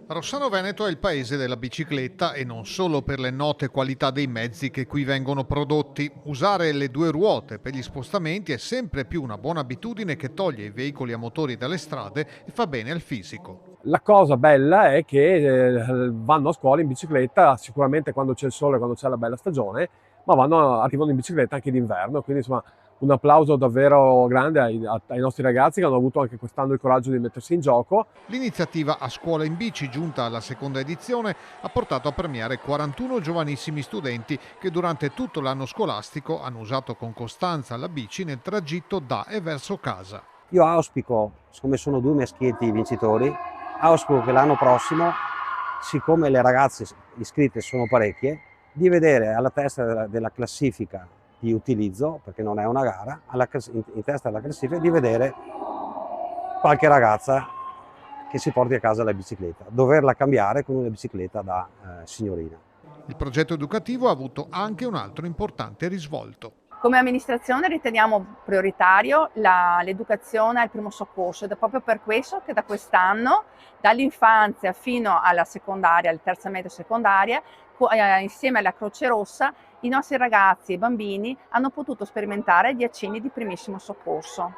Rossano Veneto è il paese della bicicletta e non solo per le note qualità dei mezzi che qui vengono prodotti. Usare le due ruote per gli spostamenti è sempre più una buona abitudine che toglie i veicoli a motori dalle strade e fa bene al fisico. La cosa bella è che vanno a scuola in bicicletta, sicuramente quando c'è il sole, quando c'è la bella stagione, ma arrivano in bicicletta anche d'inverno, quindi insomma un applauso davvero grande ai nostri ragazzi che hanno avuto anche quest'anno il coraggio di mettersi in gioco. L'iniziativa A Scuola in Bici, giunta alla seconda edizione, ha portato a premiare 41 giovanissimi studenti che durante tutto l'anno scolastico hanno usato con costanza la bici nel tragitto da e verso casa. Io auspico, siccome sono due maschietti vincitori, auspico che l'anno prossimo, siccome le ragazze iscritte sono parecchie, di vedere alla testa della classifica di utilizzo, perché non è una gara, in testa della classifica di vedere qualche ragazza che si porti a casa la bicicletta, doverla cambiare con una bicicletta da signorina. Il progetto educativo ha avuto anche un altro importante risvolto. Come amministrazione riteniamo prioritario l'educazione al primo soccorso ed è proprio per questo che da quest'anno, dall'infanzia fino alla secondaria, alla terza media secondaria, insieme alla Croce Rossa, i nostri ragazzi e bambini hanno potuto sperimentare 10 anni di primissimo soccorso.